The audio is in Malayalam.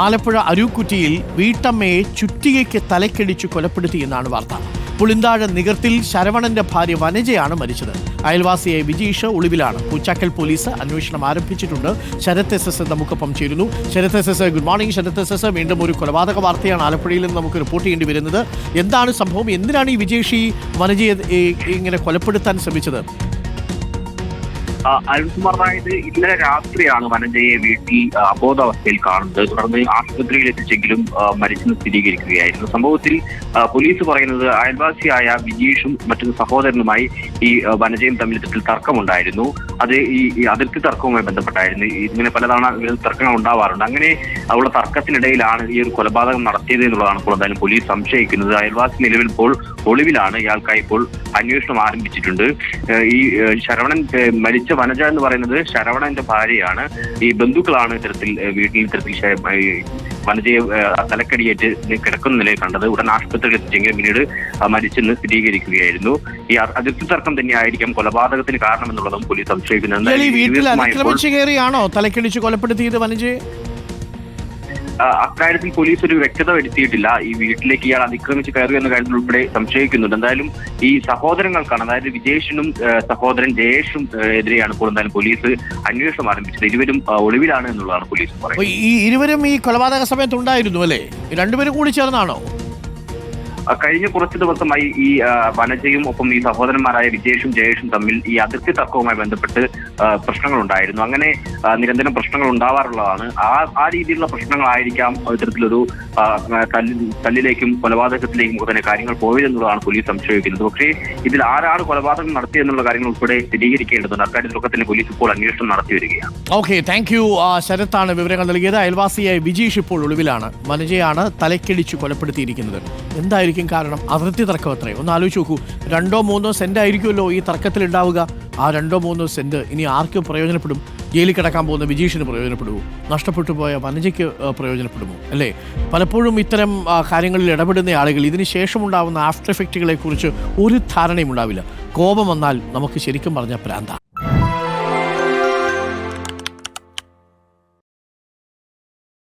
ആലപ്പുഴ അരൂക്കുറ്റിയിൽ വീട്ടമ്മയെ ചുറ്റികയ്ക്ക് തലക്കടിച്ചു കൊലപ്പെടുത്തിയെന്നാണ് വാർത്ത. പുളിന്താഴ നികർത്തിൽ ശരവണന്റെ ഭാര്യ വനജയാണ് മരിച്ചത്. അയൽവാസിയായ വിജീഷ് ഒളിവിലാണ്. പൂച്ചാക്കൽ പോലീസ് അന്വേഷണം ആരംഭിച്ചിട്ടുണ്ട്. ശരത് എസ് നമുക്കൊപ്പം ചേരുന്നു. Sharath S, good morning. Sharath S, വീണ്ടും ഒരു കൊലപാതക വാർത്തയാണ് ആലപ്പുഴയിൽ നിന്ന് നമുക്ക് റിപ്പോർട്ട് ചെയ്യേണ്ടി വരുന്നത്. എന്താണ് സംഭവം? എന്തിനാണ് ഈ വിജീഷ് ഈ വനജയെ ഇങ്ങനെ കൊലപ്പെടുത്താൻ ശ്രമിച്ചത്? അരുൺകുമാർ, അതായത് ഇന്നലെ രാത്രിയാണ് വനജയെ വീട്ടിൽ അബോധാവസ്ഥയിൽ കാണുന്നത്. തുടർന്ന് ആശുപത്രിയിൽ എത്തിച്ചെങ്കിലും മരിച്ചെന്ന് സ്ഥിരീകരിക്കുകയായിരുന്നു. സംഭവത്തിൽ പോലീസ് പറയുന്നത് അയൽവാസിയായ വിജീഷും മറ്റൊരു സഹോദരനുമായി ഈ വനജയും തമ്മിൽ തർക്കമുണ്ടായിരുന്നു. അത് ഈ അതിർത്തി തർക്കവുമായി ബന്ധപ്പെട്ടായിരുന്നു. ഇങ്ങനെ പലതവണ തർക്കങ്ങൾ ഉണ്ടാവാറുണ്ട്. അങ്ങനെ ഉള്ള തർക്കത്തിനിടയിലാണ് ഈ ഒരു കൊലപാതകം നടത്തിയത് എന്നുള്ളതാണ് ഇപ്പോൾ എന്തായാലും പോലീസ് സംശയിക്കുന്നത്. അയൽവാസി നിലവിൽ ഇപ്പോൾ ഒളിവിലാണ്. ഇയാൾക്കായി ഇപ്പോൾ അന്വേഷണം ആരംഭിച്ചിട്ടുണ്ട്. ഈ ശരവണൻ മരിച്ച വനജ എന്ന് പറയുന്നത് ശരവണന്റെ ഭാര്യയാണ്. ഈ ബന്ധുക്കളാണ് വീട്ടിൽ വനജയെ തലക്കടിയേറ്റ് കിടക്കുന്ന നിലയിൽ കണ്ടത്. ഉടൻ ആശുപത്രിയിൽ എത്തിച്ചെങ്കിലും പിന്നീട് മരിച്ചെന്ന് സ്ഥിരീകരിക്കുകയായിരുന്നു. ഈ അതിർത്തി തർക്കം തന്നെയായിരിക്കാം കൊലപാതകത്തിന് കാരണമെന്നുള്ളതും പോലീസ് സംശയിക്കുന്നത്. തലക്കടിച്ച് കൊലപ്പെടുത്തിയത് വനജയെ? അക്കാര്യത്തിൽ പോലീസ് ഒരു വ്യക്തത വരുത്തിയിട്ടില്ല. ഈ വീട്ടിലേക്ക് ഇയാൾ അതിക്രമിച്ച് കയറി എന്ന കാര്യത്തിൽ ഉൾപ്പെടെ സംശയിക്കുന്നുണ്ട്. എന്തായാലും ഈ സഹോദരങ്ങൾക്കാണ്, അതായത് വിജേഷിനും സഹോദരൻ ജയേഷും എതിരെയാണ് ഇപ്പോൾ എന്തായാലും പോലീസ് അന്വേഷണം ആരംഭിച്ചത്. ഇരുവരും ഒളിവിലാണ് എന്നുള്ളതാണ് പോലീസ് പറയുന്നത്. ഈ ഇരുവരും ഈ കൊലപാതക സമയത്ത് ഉണ്ടായിരുന്നു അല്ലേ? രണ്ടുപേരും കൂടി ചേർന്നാണോ? കഴിഞ്ഞ കുറച്ച് ദിവസമായി ഈ വനജയും ഒപ്പം ഈ സഹോദരന്മാരായ വിജേഷും ജയേഷും തമ്മിൽ ഈ അതിർത്തി തർക്കവുമായി ബന്ധപ്പെട്ട് പ്രശ്നങ്ങൾ ഉണ്ടായിരുന്നു. അങ്ങനെ നിരന്തരം പ്രശ്നങ്ങൾ ഉണ്ടാവാറുള്ളതാണ്. ആ രീതിയിലുള്ള പ്രശ്നങ്ങളായിരിക്കാം ഇത്തരത്തിലൊരു തല്ലിലേക്കും കൊലപാതകത്തിലേക്കും തന്നെ കാര്യങ്ങൾ പോയതെന്നുള്ളതാണ് പോലീസ് സംശയിക്കുന്നത്. പക്ഷേ ഇതിൽ ആരാണ് കൊലപാതകം നടത്തിയെന്നുള്ള കാര്യങ്ങൾ ഉൾപ്പെടെ സ്ഥിരീകരിക്കേണ്ടതുണ്ട്. അക്കാര്യത്തിലൊക്കെ തന്നെ പോലീസ് ഇപ്പോൾ അന്വേഷണം നടത്തി വരികയാണ്. Okay, thank you. ശരത്താണ് വിവരങ്ങൾ നൽകിയത്. അയൽവാസിയായ വിജീഷ് ഇപ്പോൾ ഒളിവിലാണ്. വനജയാണ് തലക്കടിച്ചു കൊലപ്പെടുത്തിയിരിക്കുന്നത്. എന്തായിരിക്കും കാരണം? അതിർത്തി തർക്കം അത്രേ. ഒന്ന് ആലോചിച്ച് നോക്കൂ. 2-3 സെന്റ് ആയിരിക്കുമല്ലോ ഈ തർക്കത്തിൽ ഉണ്ടാവുക. ആ 2-3 സെന്റ് ഇനി ആർക്കും പ്രയോജനപ്പെടും? ജയിലിൽ കിടക്കാൻ പോകുന്ന വിജീഷിന് പ്രയോജനപ്പെടുമോ? നഷ്ടപ്പെട്ടു പോയ വനജയ്ക്ക് പ്രയോജനപ്പെടുമോ? അല്ലേ? പലപ്പോഴും ഇത്തരം കാര്യങ്ങളിൽ ഇടപെടുന്ന ആളുകൾ ഇതിന് ശേഷമുണ്ടാകുന്ന ആഫ്റ്റർ എഫക്റ്റുകളെ കുറിച്ച് ഒരു ധാരണയും ഉണ്ടാവില്ല. കോപം വന്നാൽ നമുക്ക് ശരിക്കും പറഞ്ഞ പ്രാന്ത.